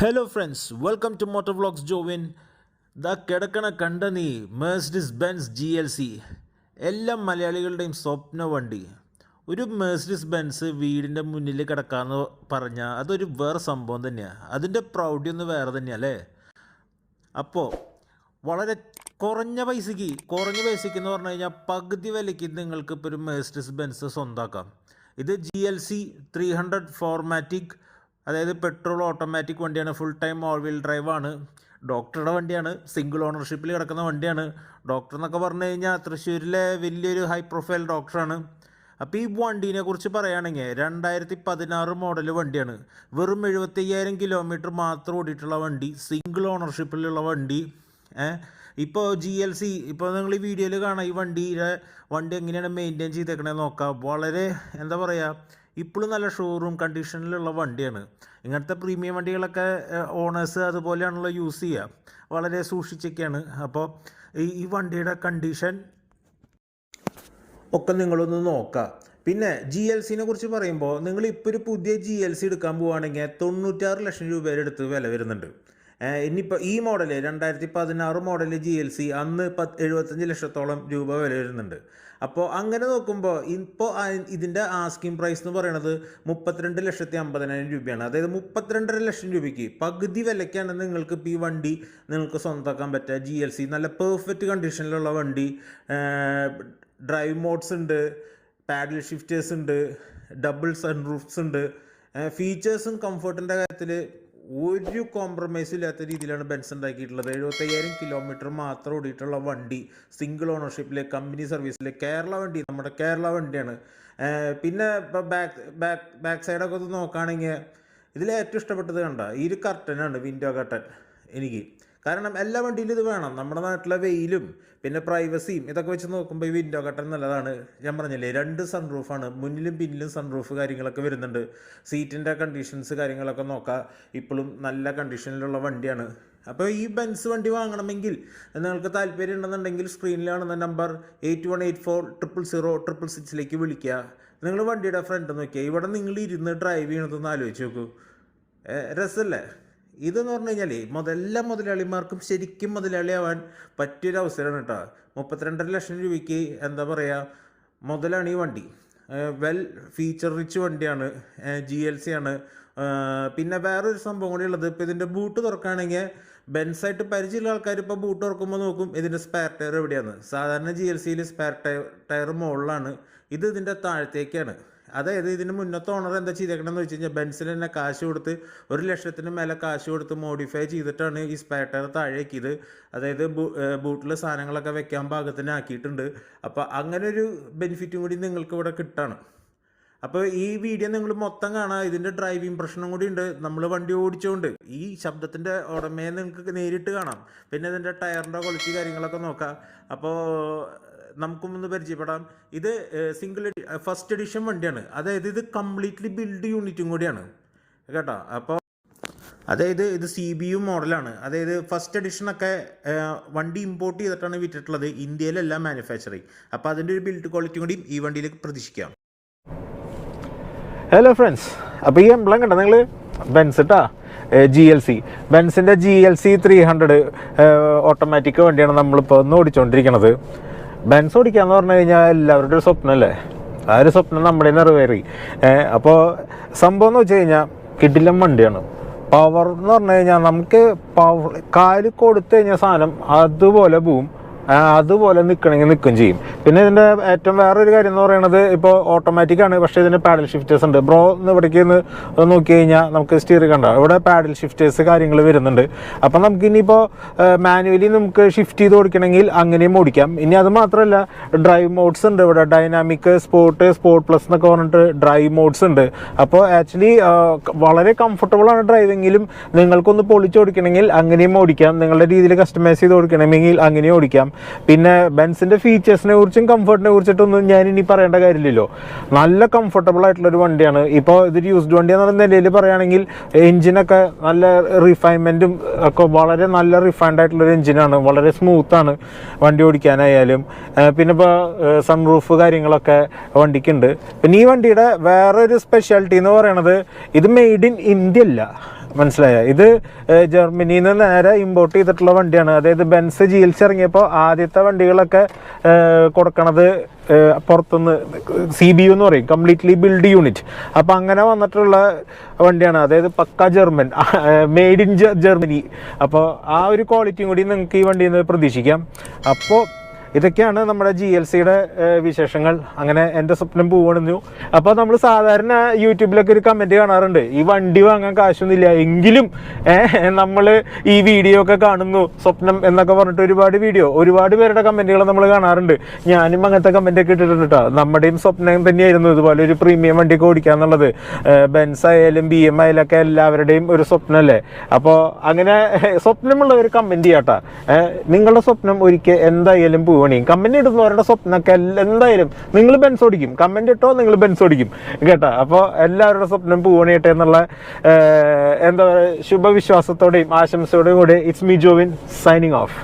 Hello friends, welcome to motor vlogs Jovin. ദാ കിടക്കണ കണ്ട നീ മെഴ്സിഡീസ് ബെൻസ് GLC എല്ലാം മലയാളികളുടെയും സ്വപ്ന വണ്ടി. ഒരു മെഴ്സിഡീസ് ബെൻസ് വീടിൻ്റെ മുന്നിൽ കിടക്കാമെന്ന് പറഞ്ഞാൽ അതൊരു വേറെ സംഭവം തന്നെയാണ്. അതിൻ്റെ പ്രൗഢി ഒന്ന് വേറെ തന്നെയാണ് അല്ലേ. അപ്പോൾ വളരെ കുറഞ്ഞ പൈസയ്ക്ക് എന്ന് പറഞ്ഞു കഴിഞ്ഞാൽ പകുതി വിലയ്ക്ക് നിങ്ങൾക്ക് ഇപ്പോൾ ഒരു മെഴ്സിഡീസ് ബെൻസ് സ്വന്തമാക്കാം. ഇത് GLC 300 ഫോർമാറ്റിക്, അതായത് പെട്രോൾ ഓട്ടോമാറ്റിക് വണ്ടിയാണ്. Full time all wheel ഡ്രൈവാണ്. ഡോക്ടറുടെ വണ്ടിയാണ്. സിംഗിൾ ഓണർഷിപ്പിൽ കിടക്കുന്ന വണ്ടിയാണ്. ഡോക്ടർ എന്നൊക്കെ പറഞ്ഞു കഴിഞ്ഞാൽ തൃശ്ശൂരിലെ വലിയൊരു ഹൈ പ്രൊഫൈൽ ഡോക്ടറാണ്. അപ്പോൾ ഈ വണ്ടീനെ കുറിച്ച് പറയുകയാണെങ്കിൽ 2016 മോഡൽ വണ്ടിയാണ്. വെറും 75,000 കിലോമീറ്റർ മാത്രം ഓടിയിട്ടുള്ള വണ്ടി, സിംഗിൾ ഓണർഷിപ്പിലുള്ള വണ്ടി. ഇപ്പോൾ GLC ഇപ്പോൾ നിങ്ങൾ ഈ വീഡിയോയിൽ കാണാം. ഈ വണ്ടി എങ്ങനെയാണ് മെയിൻറ്റെയിൻ ചെയ്തേക്കണേന്ന് നോക്കാം. വളരെ എന്താ പറയുക, ഇപ്പോഴും നല്ല ഷോറൂം കണ്ടീഷനിലുള്ള വണ്ടിയാണ്. ഇങ്ങനത്തെ പ്രീമിയം വണ്ടികളൊക്കെ ഓണേഴ്സ് അതുപോലെയാണല്ലോ യൂസ് ചെയ്യുക. വളരെ സൂക്ഷിച്ചൊക്കെയാണ്. അപ്പോൾ ഈ വണ്ടിയുടെ കണ്ടീഷൻ ഒക്കെ നിങ്ങളൊന്ന് നോക്കാം. പിന്നെ GLCനെ കുറിച്ച് പറയുമ്പോൾ നിങ്ങളിപ്പോൾ ഒരു പുതിയ GLC എടുക്കാൻ പോവുകയാണെങ്കിൽ 96 ലക്ഷം രൂപയുടെ അടുത്ത് വില വരുന്നുണ്ട്. ഇനിയിപ്പോൾ ഈ മോഡൽ 2016 മോഡൽ GLC അന്ന് 75 ലക്ഷത്തോളം രൂപ വില വരുന്നുണ്ട്. അപ്പോൾ അങ്ങനെ നോക്കുമ്പോൾ ഇപ്പോൾ ഇതിൻ്റെ ആസ്കിംഗ് പ്രൈസ് എന്ന് പറയുന്നത് 32,50,000 രൂപയാണ്. അതായത് 32.5 ലക്ഷം രൂപയ്ക്ക് പകുതി വിലയ്ക്കാണ് നിങ്ങൾക്ക് ഇപ്പോൾ ഈ വണ്ടി നിങ്ങൾക്ക് സ്വന്തമാക്കാൻ പറ്റുക. GLC നല്ല പെർഫെക്റ്റ് കണ്ടീഷനിലുള്ള വണ്ടി. ഡ്രൈവ് മോഡ്സ് ഉണ്ട്, പാഡിൽ ഷിഫ്റ്റേഴ്സ് ഉണ്ട്, ഡബിൾ സൺറൂഫ്സ് ഉണ്ട്. ഫീച്ചേഴ്സും കംഫർട്ടിൻ്റെ കാര്യത്തിൽ ഒരു കോംപ്രമൈസും ഇല്ലാത്ത രീതിയിലാണ് ബെൻസ് ഉണ്ടാക്കിയിട്ടുള്ളത്. 75,000 കിലോമീറ്റർ മാത്രം ഓടിയിട്ടുള്ള വണ്ടി, സിംഗിൾ ഓണർഷിപ്പിലെ കമ്പനി സർവീസിലെ കേരള വണ്ടി, നമ്മുടെ കേരള വണ്ടിയാണ്. പിന്നെ ഇപ്പോൾ ബാക്ക് സൈഡൊക്കെ ഒന്ന് നോക്കുകയാണെങ്കിൽ ഇതിൽ ഏറ്റവും ഇഷ്ടപ്പെട്ടത് കണ്ട ഈ ഒരു കർട്ടനാണ്, വിൻഡോ കർട്ടൻ. എനിക്ക് കാരണം എല്ലാ വണ്ടിയിലും ഇത് വേണം. നമ്മുടെ നാട്ടിലെ വെയിലും പിന്നെ പ്രൈവസിയും ഇതൊക്കെ വെച്ച് നോക്കുമ്പോൾ ഈ വിൻഡോ കർട്ടൻ നല്ലതാണ്. ഞാൻ പറഞ്ഞില്ലേ, 2 സൺറൂഫാണ്, മുന്നിലും പിന്നിലും സൺറൂഫ് കാര്യങ്ങളൊക്കെ വരുന്നുണ്ട്. സീറ്റിൻ്റെ കണ്ടീഷൻസ് കാര്യങ്ങളൊക്കെ നോക്കാം. ഇപ്പോഴും നല്ല കണ്ടീഷനിലുള്ള വണ്ടിയാണ്. അപ്പോൾ ഈ ബെൻസ് വണ്ടി വാങ്ങണമെങ്കിൽ നിങ്ങൾക്ക് താല്പര്യം ഉണ്ടെന്നുണ്ടെങ്കിൽ സ്ക്രീനിൽ കാണുന്ന നമ്പർ 8184000666 വിളിക്കുക. നിങ്ങൾ വണ്ടിയുടെ ഫ്രണ്ട് നോക്കിയാൽ ഇവിടെ നിങ്ങൾ ഇരുന്ന് ഡ്രൈവ് ചെയ്യണതൊന്ന് ആലോചിച്ച് നോക്കൂ. രസമല്ലേ ഇതെന്ന് പറഞ്ഞു കഴിഞ്ഞാൽ എല്ലാ മുതലാളിമാർക്കും ശരിക്കും മുതലാളിയാവാൻ പറ്റിയൊരവസരമാണ് കേട്ടോ. 32.5 ലക്ഷം രൂപയ്ക്ക് എന്താ പറയുക, മുതലാണ് ഈ വണ്ടി. വെൽ ഫീച്ചർ റിച്ച് വണ്ടിയാണ്, GLC ആണ്. പിന്നെ വേറൊരു സംഭവം കൂടി ഉള്ളത്, ഇപ്പോൾ ഇതിൻ്റെ ബൂട്ട് തുറക്കുകയാണെങ്കിൽ ബെൻസായിട്ട് പരിചയമുള്ള ആൾക്കാർ ഇപ്പോൾ ബൂട്ട് തുറക്കുമ്പോൾ നോക്കും ഇതിൻ്റെ സ്പെയർ ടയർ എവിടെയാണ്. സാധാരണ GLCയിൽ സ്പെയർ ടയർ മുകളിലാണ്, ഇത് ഇതിൻ്റെ താഴത്തേക്കാണ്. അതായത് ഇതിന് മുന്നത്തെ ഓണർ എന്താ ചെയ്തേക്കണമെന്ന് വെച്ച് കഴിഞ്ഞാൽ ബെൻസിൽ തന്നെ കാശ് കൊടുത്ത് 1 ലക്ഷത്തിന് മേലെ കാശ് കൊടുത്ത് മോഡിഫൈ ചെയ്തിട്ടാണ് ഈ സ്പെയർ ടയർ താഴേക്കിത്. അതായത് ബൂട്ടിൽ സാധനങ്ങളൊക്കെ വെക്കാൻ പാകത്തിന് ആക്കിയിട്ടുണ്ട്. അപ്പോൾ അങ്ങനെ ഒരു ബെനിഫിറ്റും കൂടി നിങ്ങൾക്ക് ഇവിടെ കിട്ടാണ്. അപ്പോൾ ഈ വീഡിയോ നിങ്ങൾ മൊത്തം കാണാം. ഇതിൻ്റെ ഡ്രൈവിംഗ് പ്രശ്നം കൂടി ഉണ്ട്. നമ്മൾ വണ്ടി ഓടിച്ചുകൊണ്ട് ഈ ശബ്ദത്തിൻ്റെ ഉടമയെ നിങ്ങൾക്ക് നേരിട്ട് കാണാം. പിന്നെ ഇതിൻ്റെ ടയറിൻ്റെ ക്വാളിറ്റി കാര്യങ്ങളൊക്കെ നോക്കാം. അപ്പോൾ നമുക്കൊന്ന് പരിചയപ്പെടാം. ഇത് ഫസ്റ്റ് എഡിഷൻ വണ്ടിയാണ്. അതായത് ഇത് കംപ്ലീറ്റ്ലി ബിൽഡ് യൂണിറ്റും കൂടിയാണ് കേട്ടോ. അപ്പോൾ അതായത് ഇത് CBU മോഡലാണ്. അതായത് ഫസ്റ്റ് എഡിഷനൊക്കെ വണ്ടി ഇമ്പോർട്ട് ചെയ്തിട്ടാണ് വിറ്റിട്ടുള്ളത്. ഇന്ത്യയിലെല്ലാം മാനുഫാക്ചറിങ്. അപ്പോൾ അതിൻ്റെ ഒരു ബിൽഡ് ക്വാളിറ്റി കൂടി ഈ വണ്ടിയിലേക്ക് പ്രതീക്ഷിക്കാം. ഹലോ ഫ്രണ്ട്സ്, അപ്പോൾ ഈ എംബ്ലം കണ്ടോ നിങ്ങൾ, ബെൻസ് കേട്ടോ, GLC. ബെൻസിൻ്റെ GLC 300 ഓട്ടോമാറ്റിക് വണ്ടിയാണ് നമ്മളിപ്പോൾ ഒന്ന് ഓടിച്ചുകൊണ്ടിരിക്കുന്നത്. ബെൻസ് ഓടിക്കാന്ന് പറഞ്ഞു കഴിഞ്ഞാൽ എല്ലാവരുടെ ഒരു സ്വപ്നമല്ലേ. ആ ഒരു സ്വപ്നം നമ്മുടെ നിറവേറി. അപ്പോൾ സംഭവം എന്ന് വെച്ച് കഴിഞ്ഞാൽ കിടിലം വണ്ടിയാണ്. പവർ എന്ന് പറഞ്ഞു കഴിഞ്ഞാൽ നമുക്ക് കാല് കൊടുത്തു കഴിഞ്ഞാൽ സാധനം അതുപോലെ പോവും, അതുപോലെ നിൽക്കണമെങ്കിൽ നിൽക്കും ചെയ്യും. പിന്നെ ഇതിൻ്റെ ഏറ്റവും വേറൊരു കാര്യം എന്ന് പറയുന്നത്, ഇപ്പോൾ ഓട്ടോമാറ്റിക്കാണ്, പക്ഷേ ഇതിന് പാഡൽ ഷിഫ്റ്റേഴ്സ് ഉണ്ട്. ബ്രോ എന്ന് ഇവിടേക്ക് നോക്കി കഴിഞ്ഞാൽ നമുക്ക് സ്റ്റിയറിംഗ് കണ്ടോ, ഇവിടെ പാഡൽ ഷിഫ്റ്റേഴ്സ് കാര്യങ്ങൾ വരുന്നുണ്ട്. അപ്പം നമുക്ക് ഇനിയിപ്പോൾ മാനുവലി നമുക്ക് ഷിഫ്റ്റ് ചെയ്ത് ഓടിക്കണമെങ്കിൽ അങ്ങനെയും ഓടിക്കാം. ഇനി അത് മാത്രമല്ല, ഡ്രൈവ് മോഡ്സ് ഉണ്ട് ഇവിടെ. ഡൈനാമിക്, സ്പോർട്ട് പ്ലസ് എന്നൊക്കെ പറഞ്ഞിട്ട് ഡ്രൈവ് മോഡ്സ് ഉണ്ട്. അപ്പോൾ ആക്ച്വലി വളരെ കംഫർട്ടബിളാണ് ഡ്രൈവിങ്ങിലും. നിങ്ങൾക്കൊന്ന് പൊളിച്ചോടിക്കണമെങ്കിൽ അങ്ങനെയും ഓടിക്കാം. നിങ്ങളുടെ രീതിയിൽ കസ്റ്റമൈസ് ചെയ്ത് ഓടിക്കണമെങ്കിൽ അങ്ങനെയും ഓടിക്കാം. പിന്നെ ബെൻസിൻ്റെ ഫീച്ചേഴ്സിനെ കുറിച്ചും കംഫർട്ടിനെ കുറിച്ചിട്ടൊന്നും ഞാൻ ഇനി പറയേണ്ട കാര്യമില്ലല്ലോ. നല്ല കംഫർട്ടബിൾ ആയിട്ടുള്ളൊരു വണ്ടിയാണ്. ഇപ്പോൾ ഇതൊരു യൂസ്ഡ് വണ്ടിയാണെന്ന നിലയിൽ പറയുകയാണെങ്കിൽ എഞ്ചിനൊക്കെ നല്ല റിഫൈൻമെൻറ്റും ഒക്കെ, വളരെ നല്ല റിഫൈൻഡ് ആയിട്ടുള്ളൊരു എഞ്ചിനാണ്. വളരെ സ്മൂത്താണ് വണ്ടി ഓടിക്കാനായാലും. പിന്നെ ഇപ്പോൾ സൺറൂഫ് കാര്യങ്ങളൊക്കെ വണ്ടിക്കുണ്ട്. പിന്നെ ഈ വണ്ടിയുടെ വേറൊരു സ്പെഷ്യാലിറ്റി എന്ന് പറയുന്നത്, ഇത് മെയ്ഡ് ഇൻ ഇന്ത്യ അല്ല, മനസ്സിലായോ? ഇത് ജർമ്മനിയിൽ നിന്ന് നേരെ ഇമ്പോർട്ട് ചെയ്തിട്ടുള്ള വണ്ടിയാണ്. അതായത് ബെൻസ് GLC ഇറങ്ങിയപ്പോൾ ആദ്യത്തെ വണ്ടികളൊക്കെ കൊടുക്കണത് പുറത്തുനിന്ന് CBU എന്ന് പറയും, കംപ്ലീറ്റ്ലി ബിൽഡ് യൂണിറ്റ്. അപ്പോൾ അങ്ങനെ വന്നിട്ടുള്ള വണ്ടിയാണ്. അതായത് പക്ക ജർമ്മൻ, മെയ്ഡ് ഇൻ ജർമ്മനി. അപ്പോൾ ആ ഒരു ക്വാളിറ്റിയും കൂടി നിങ്ങൾക്ക് ഈ വണ്ടിയിൽ നിന്ന് പ്രതീക്ഷിക്കാം. അപ്പോൾ ഇതൊക്കെയാണ് നമ്മുടെ GLCയുടെ വിശേഷങ്ങൾ. അങ്ങനെ എൻ്റെ സ്വപ്നം പൂവണിഞ്ഞു. അപ്പോൾ നമ്മൾ സാധാരണ യൂട്യൂബിലൊക്കെ ഒരു കമൻറ്റ് കാണാറുണ്ട്, ഈ വണ്ടി വാങ്ങാൻ കാശൊന്നുമില്ല എങ്കിലും നമ്മൾ ഈ വീഡിയോ ഒക്കെ കാണുന്നു സ്വപ്നം എന്നൊക്കെ പറഞ്ഞിട്ട് ഒരുപാട് പേരുടെ കമൻറ്റുകൾ നമ്മൾ കാണാറുണ്ട്. ഞാനും അങ്ങനത്തെ കമൻറ്റൊക്കെ ഇട്ടിട്ടുണ്ട് കേട്ടോ. നമ്മുടെയും സ്വപ്നം തന്നെയായിരുന്നു ഇതുപോലെ ഒരു പ്രീമിയം വണ്ടിയൊക്കെ ഓടിക്കുക എന്നുള്ളത്. ബെൻസ് ആയാലും BM ആയാലും ഒക്കെ എല്ലാവരുടെയും ഒരു സ്വപ്നമല്ലേ. അപ്പോൾ അങ്ങനെ സ്വപ്നമുള്ള ഒരു കമൻറ്റ് ചെയ്യാട്ടോ. നിങ്ങളുടെ സ്വപ്നം ഒരിക്കൽ എന്തായാലും കമന്റ് ഇടുന്നവരുടെ സ്വപ്നമൊക്കെ എന്തായാലും നിങ്ങൾ ബെൻസ് ഓടിക്കും, കമന്റ് ഇട്ടോ നിങ്ങൾ ബെൻസ് ഓടിക്കും കേട്ടോ. അപ്പോൾ എല്ലാവരുടെ സ്വപ്നം പൂവണിയട്ടെ എന്നുള്ള എന്താ പറയുക ശുഭവിശ്വാസത്തോടെയും ആശംസയോടെയും കൂടെ it's me Jovin signing off.